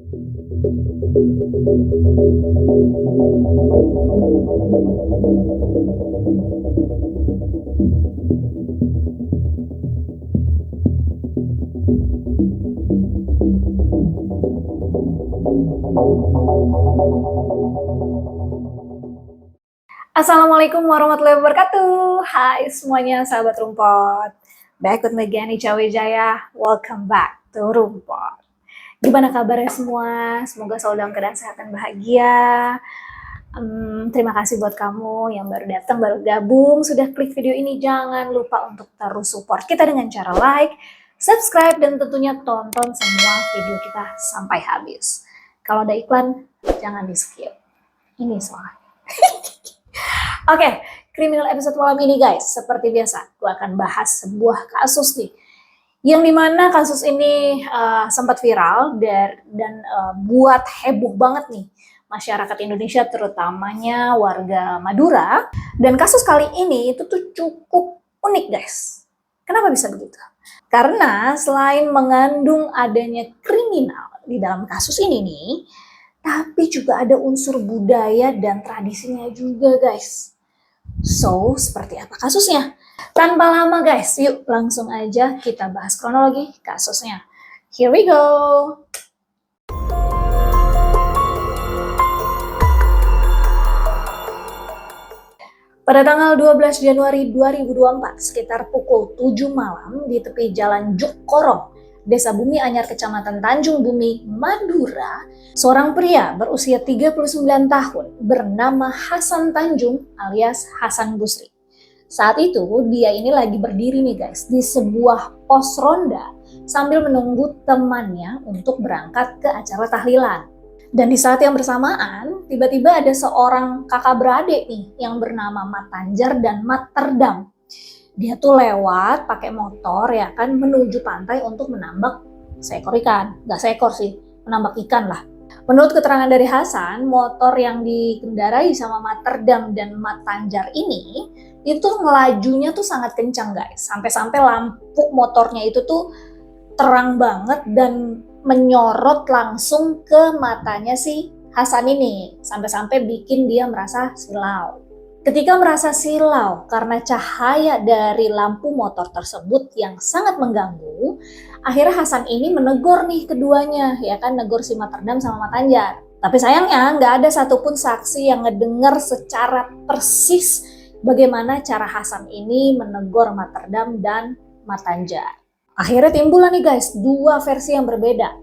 Assalamualaikum warahmatullahi wabarakatuh. Hai semuanya sahabat Rumpot. Back with me again Ica Wijaya. Welcome back to Rumpot. Gimana kabarnya semua? Semoga selalu dalam keadaan sehat dan bahagia. Terima kasih buat kamu yang baru datang, baru gabung, sudah klik video ini. Jangan lupa untuk terus support kita dengan cara like, subscribe, dan tentunya tonton semua video kita sampai habis. Kalau ada iklan, jangan di skip. Ini soalnya. Oke, kriminal episode malam ini guys, seperti biasa, gue akan bahas sebuah kasus nih, yang dimana kasus ini sempat viral dan buat heboh banget nih masyarakat Indonesia, terutamanya warga Madura. Dan kasus kali ini itu tuh cukup unik guys. Kenapa bisa begitu? Karena selain mengandung adanya kriminal di dalam kasus ini nih, tapi juga ada unsur budaya dan tradisinya juga guys. So, seperti apa kasusnya? Tanpa lama guys, yuk langsung aja kita bahas kronologi kasusnya. Here we go! Pada tanggal 12 Januari 2024, sekitar pukul 7 malam di tepi Jalan Jokkorong, Desa Bumi Anyar, Kecamatan Tanjung Bumi, Madura, seorang pria berusia 39 tahun bernama Hasan Tanjung alias Hasan Busri. Saat itu dia ini lagi berdiri nih guys di sebuah pos ronda sambil menunggu temannya untuk berangkat ke acara tahlilan. Dan di saat yang bersamaan tiba-tiba ada seorang kakak beradik nih yang bernama Mat Tanjar dan Mat Terdam. Dia tuh lewat pakai motor ya kan menuju pantai untuk menambak seekor ikan. Gak seekor sih, menambak ikan lah. Menurut keterangan dari Hasan, motor yang dikendarai sama Mat Terdam dan Mat Tanjar ini itu ngelajunya tuh sangat kencang guys. Sampai-sampai lampu motornya itu tuh terang banget dan menyorot langsung ke matanya si Hasan ini. Sampai-sampai bikin dia merasa silau. Ketika merasa silau karena cahaya dari lampu motor tersebut yang sangat mengganggu, akhirnya Hasan ini menegur nih keduanya, ya kan, negur si Mat Terdam sama Mat Tanjar. Tapi sayangnya nggak ada satupun saksi yang ngedengar secara persis bagaimana cara Hasan ini menegur Mat Terdam dan Mat Tanjar. Akhirnya timbul nih guys, dua versi yang berbeda.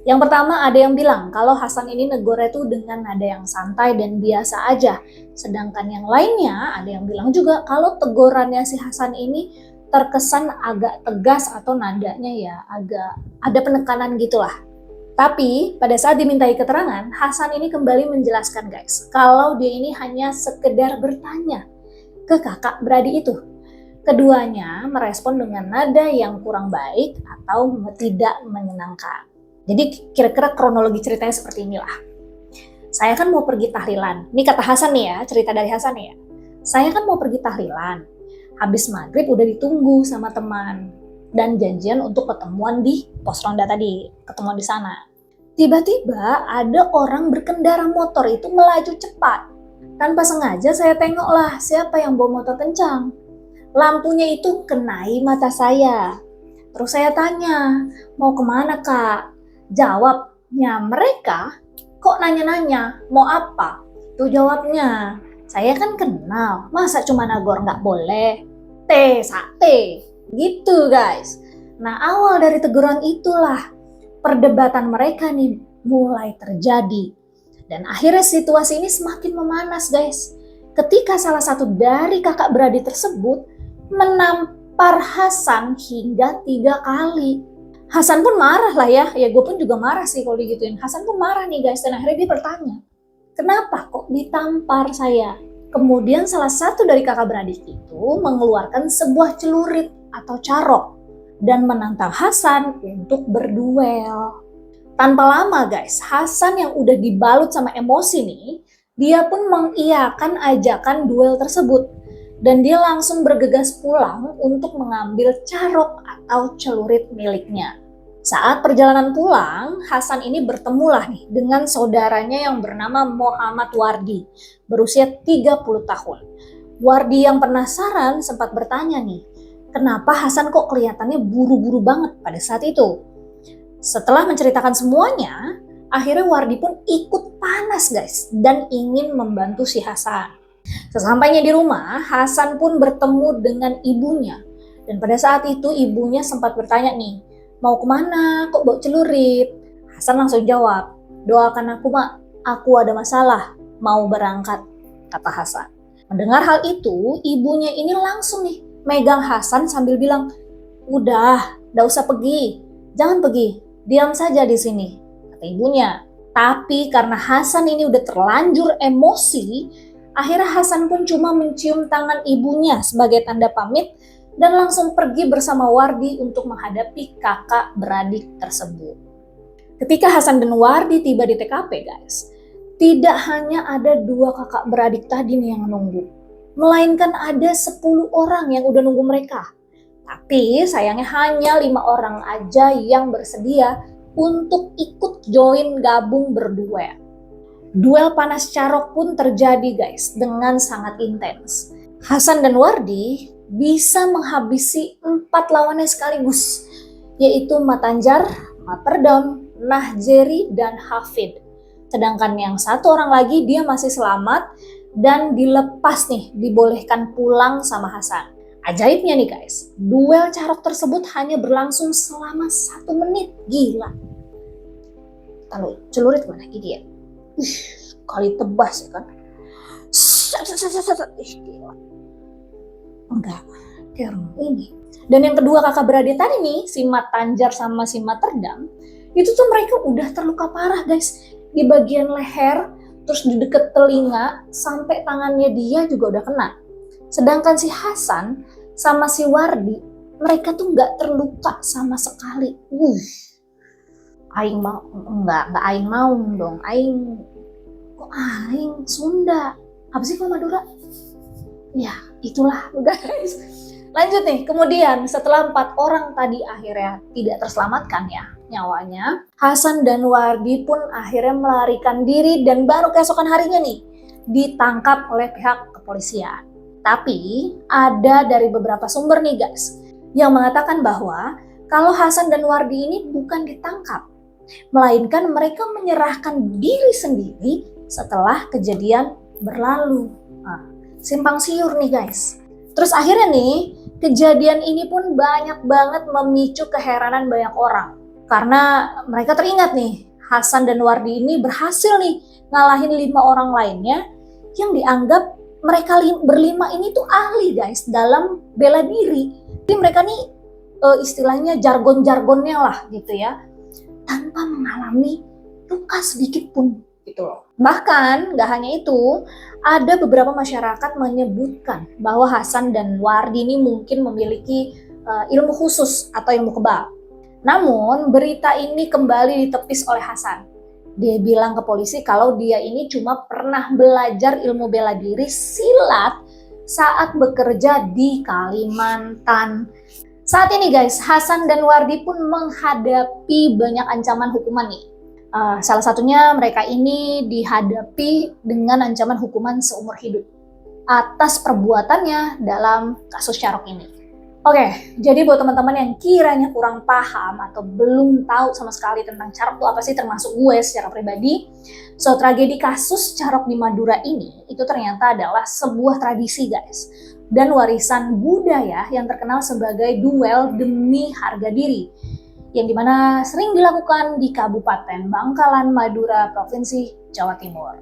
Yang pertama ada yang bilang kalau Hasan ini negornya tuh dengan nada yang santai dan biasa aja. Sedangkan yang lainnya ada yang bilang juga kalau tegurannya si Hasan ini terkesan agak tegas atau nadanya ya agak ada penekanan gitulah. Tapi pada saat dimintai keterangan, Hasan ini kembali menjelaskan guys, kalau dia ini hanya sekedar bertanya ke kakak beradik itu. Keduanya merespon dengan nada yang kurang baik atau tidak menyenangkan. Jadi kira-kira kronologi ceritanya seperti inilah. Saya kan mau pergi tahlilan. Ini kata Hasan nih ya, cerita dari Hasan ya. Saya kan mau pergi tahlilan. Habis maghrib udah ditunggu sama teman. Dan janjian untuk ketemuan di pos ronda tadi. Ketemuan di sana. Tiba-tiba ada orang berkendara motor itu melaju cepat. Tanpa sengaja saya tengoklah siapa yang bawa motor kencang. Lampunya itu kenai mata saya. Terus saya tanya, mau kemana kak? Jawabnya mereka, kok nanya-nanya, mau apa? Tuh jawabnya, saya kan kenal, masa cuma nagor nggak boleh? Sate, gitu guys. Nah awal dari teguran itulah, perdebatan mereka nih mulai terjadi. Dan akhirnya situasi ini semakin memanas guys. Ketika salah satu dari kakak beradik tersebut menampar Hasan hingga 3 kali. Hasan pun marah lah ya gue pun juga marah sih kalau digituin. Hasan pun marah nih guys, dan akhirnya dia bertanya, kenapa kok ditampar saya? Kemudian salah satu dari kakak beradik itu mengeluarkan sebuah celurit atau carok dan menantang Hasan untuk berduel. Tanpa lama guys, Hasan yang udah dibalut sama emosi nih, dia pun mengiyakan ajakan duel tersebut. Dan dia langsung bergegas pulang untuk mengambil carok atau celurit miliknya. Saat perjalanan pulang, Hasan ini bertemulah nih dengan saudaranya yang bernama Muhammad Wardi, berusia 30 tahun. Wardi yang penasaran sempat bertanya nih, kenapa Hasan kok kelihatannya buru-buru banget pada saat itu? Setelah menceritakan semuanya, akhirnya Wardi pun ikut panas guys dan ingin membantu si Hasan. Sesampainya di rumah, Hasan pun bertemu dengan ibunya. Dan pada saat itu ibunya sempat bertanya nih, mau kemana? Kok bawa celurit? Hasan langsung jawab, doakan aku mak, aku ada masalah, mau berangkat, kata Hasan. Mendengar hal itu, ibunya ini langsung nih megang Hasan sambil bilang, udah, gak usah pergi, jangan pergi, diam saja di sini, kata ibunya. Tapi karena Hasan ini udah terlanjur emosi, akhirnya Hasan pun cuma mencium tangan ibunya sebagai tanda pamit dan langsung pergi bersama Wardi untuk menghadapi kakak beradik tersebut. Ketika Hasan dan Wardi tiba di TKP guys, tidak hanya ada 2 kakak beradik tadi nih yang menunggu, melainkan ada 10 orang yang udah nunggu mereka. Tapi sayangnya hanya 5 orang aja yang bersedia untuk ikut join gabung berduel. Duel panas carok pun terjadi guys dengan sangat intens. Hasan dan Wardi bisa menghabisi 4 lawannya sekaligus, yaitu Matanjar, Materdam, Nahjeri, dan Hafid. Sedangkan yang 1 orang lagi dia masih selamat dan dilepas nih, dibolehkan pulang sama Hasan. Ajaibnya nih guys, duel carok tersebut hanya berlangsung selama 1 menit, gila. Lalu celurit mana dia? Kali tebas ya kan? Gila. Enggak, dia orang ini. Dan yang kedua kakak beradik tadi nih, si Matanjar sama si Materdam, itu tuh mereka udah terluka parah guys. Di bagian leher, terus di deket telinga, sampai tangannya dia juga udah kena. Sedangkan si Hasan sama si Wardi, mereka tuh nggak terluka sama sekali. Aing mau, enggak aing mau dong. Kok aing Sunda? Apa sih kok Madura? Ya, itulah guys. Lanjut nih, kemudian setelah 4 orang tadi akhirnya tidak terselamatkan ya nyawanya, Hasan dan Wardi pun akhirnya melarikan diri dan baru keesokan harinya nih ditangkap oleh pihak kepolisian. Tapi ada dari beberapa sumber nih guys yang mengatakan bahwa kalau Hasan dan Wardi ini bukan ditangkap, melainkan mereka menyerahkan diri sendiri setelah kejadian berlalu. Simpang siur nih guys. Terus akhirnya nih, kejadian ini pun banyak banget memicu keheranan banyak orang. Karena mereka teringat nih, Hasan dan Wardi ini berhasil nih ngalahin 5 orang lainnya yang dianggap mereka berlima ini tuh ahli guys dalam bela diri. Jadi mereka nih istilahnya jargon-jargonnya lah gitu ya, tanpa mengalami luka sedikit pun gitu loh. Bahkan gak hanya itu, ada beberapa masyarakat menyebutkan bahwa Hasan dan Wardi ini mungkin memiliki ilmu khusus atau ilmu kebal. Namun berita ini kembali ditepis oleh Hasan. Dia bilang ke polisi kalau dia ini cuma pernah belajar ilmu bela diri silat saat bekerja di Kalimantan. Saat ini guys, Hasan dan Wardi pun menghadapi banyak ancaman hukuman nih. Salah satunya mereka ini dihadapi dengan ancaman hukuman seumur hidup atas perbuatannya dalam kasus carok ini. Oke, jadi buat teman-teman yang kiranya kurang paham atau belum tahu sama sekali tentang carok itu apa sih, termasuk gue secara pribadi, tragedi kasus carok di Madura ini itu ternyata adalah sebuah tradisi guys, dan warisan budaya yang terkenal sebagai duel demi harga diri, yang dimana sering dilakukan di Kabupaten Bangkalan, Madura, Provinsi Jawa Timur.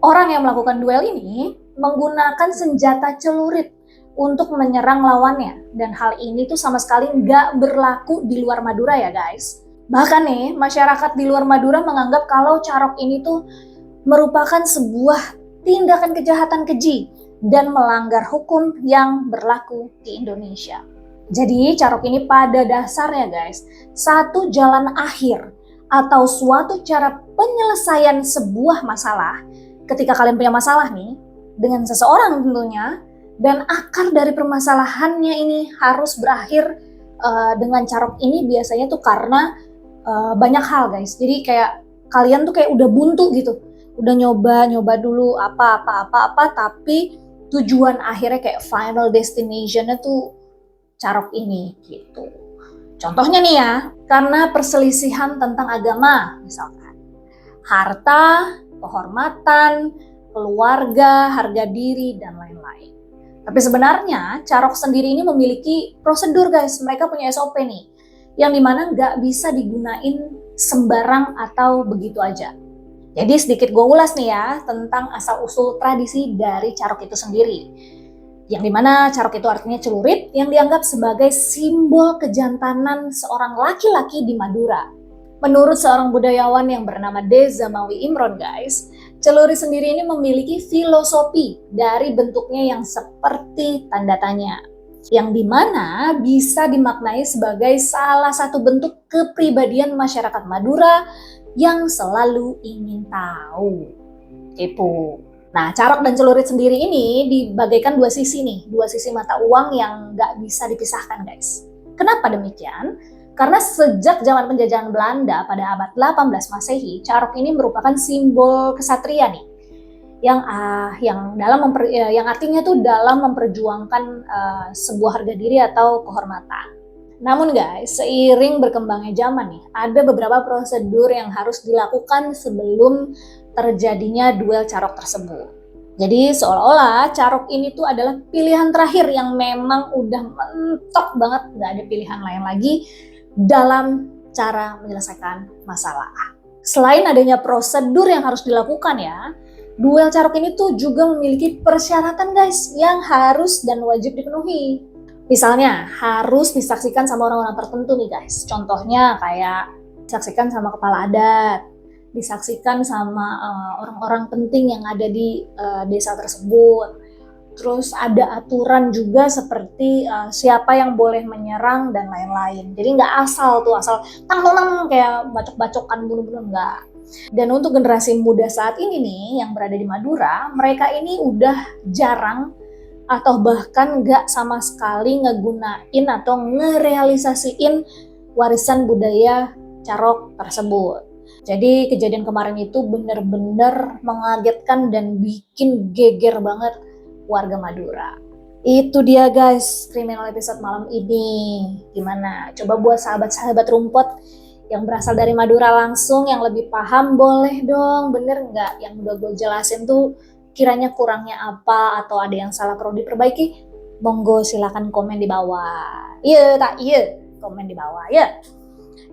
Orang yang melakukan duel ini menggunakan senjata celurit untuk menyerang lawannya, dan hal ini tuh sama sekali nggak berlaku di luar Madura ya guys. Bahkan nih, masyarakat di luar Madura menganggap kalau carok ini tuh merupakan sebuah tindakan kejahatan keji dan melanggar hukum yang berlaku di Indonesia. Jadi carok ini pada dasarnya guys, satu jalan akhir atau suatu cara penyelesaian sebuah masalah. Ketika kalian punya masalah nih dengan seseorang tentunya, dan akar dari permasalahannya ini harus berakhir dengan carok ini biasanya tuh karena banyak hal guys. Jadi kayak kalian tuh kayak udah buntu gitu, udah nyoba dulu apa, tapi tujuan akhirnya kayak final destinationnya tuh Carok ini gitu. Contohnya nih ya, karena perselisihan tentang agama misalkan, harta, kehormatan, keluarga, harga diri, dan lain-lain. Tapi sebenarnya Carok sendiri ini memiliki prosedur guys, mereka punya SOP nih, yang dimana nggak bisa digunain sembarang atau begitu aja. Jadi sedikit gue ulas nih ya tentang asal-usul tradisi dari Carok itu sendiri. Yang dimana Carok itu artinya celurit yang dianggap sebagai simbol kejantanan seorang laki-laki di Madura. Menurut seorang budayawan yang bernama Deza Mawi Imron guys, celurit sendiri ini memiliki filosofi dari bentuknya yang seperti tanda tanya. Yang dimana bisa dimaknai sebagai salah satu bentuk kepribadian masyarakat Madura yang selalu ingin tahu. Kepo. Nah, Carok dan celurit sendiri ini dibagaikan dua sisi nih, dua sisi mata uang yang nggak bisa dipisahkan guys. Kenapa demikian? Karena sejak zaman penjajahan Belanda pada abad 18 Masehi, Carok ini merupakan simbol kesatria nih, yang artinya tuh dalam memperjuangkan sebuah harga diri atau kehormatan. Namun guys, seiring berkembangnya zaman nih, ada beberapa prosedur yang harus dilakukan sebelum terjadinya duel Carok tersebut. Jadi seolah-olah Carok ini tuh adalah pilihan terakhir yang memang udah mentok banget, gak ada pilihan lain lagi dalam cara menyelesaikan masalah. Selain adanya prosedur yang harus dilakukan ya, duel Carok ini tuh juga memiliki persyaratan guys yang harus dan wajib dipenuhi. Misalnya harus disaksikan sama orang-orang tertentu nih guys. Contohnya kayak disaksikan sama kepala adat, disaksikan sama orang-orang penting yang ada di desa tersebut. Terus ada aturan juga seperti siapa yang boleh menyerang dan lain-lain. Jadi nggak asal tang kayak bacok-bacokan bunuh-bunuh, nggak. Dan untuk generasi muda saat ini nih yang berada di Madura, mereka ini udah jarang atau bahkan nggak sama sekali ngegunain atau ngerealisasiin warisan budaya Carok tersebut. Jadi kejadian kemarin itu bener-bener mengagetkan dan bikin geger banget warga Madura. Itu dia guys, kriminal episode malam ini. Gimana? Coba buat sahabat-sahabat rumput yang berasal dari Madura langsung, yang lebih paham boleh dong, bener nggak? Yang udah gue jelasin tuh kiranya kurangnya apa atau ada yang salah perlu diperbaiki, monggo silakan komen di bawah. Iya, komen di bawah ya.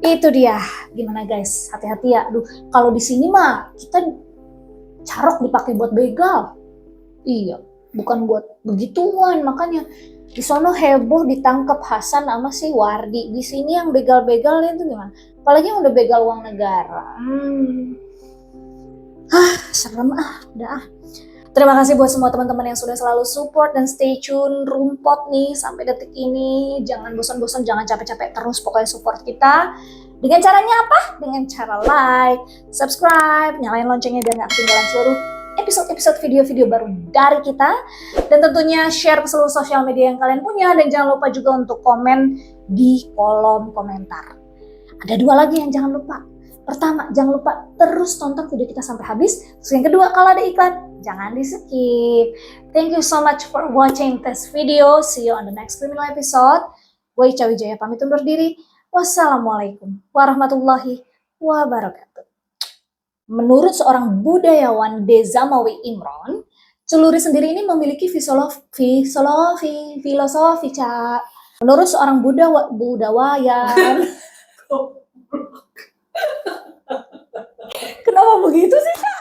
Itu dia. Gimana guys? Hati-hati ya. Aduh, kalau di sini mah kita Carok dipakai buat begal. Iya, bukan buat begituan. Makanya di sono heboh ditangkap Hasan sama si Wardi. Di sini yang begal-begal itu gimana? Apalagi yang udah begal uang negara. Serem udah. Terima kasih buat semua teman-teman yang sudah selalu support dan stay tune Rumpot nih sampai detik ini. Jangan bosan-bosan, jangan capek-capek terus pokoknya support kita. Dengan caranya apa? Dengan cara like, subscribe, nyalain loncengnya biar gak ketinggalan seluruh episode-episode video-video baru dari kita. Dan tentunya share ke seluruh sosial media yang kalian punya. Dan jangan lupa juga untuk komen di kolom komentar. Ada dua lagi yang jangan lupa. Pertama, jangan lupa terus tonton video kita sampai habis. Terus yang kedua, kalau ada iklan, jangan di skip. Thank you so much for watching this video. See you on the next criminal episode. Gue Ica Wijaya pamit undur diri. Wassalamualaikum warahmatullahi wabarakatuh. Menurut seorang budayawan Deza Mawi Imron, celurit sendiri ini memiliki filosofi, Cak. Menurut seorang budayawan kenapa begitu sih, Kak?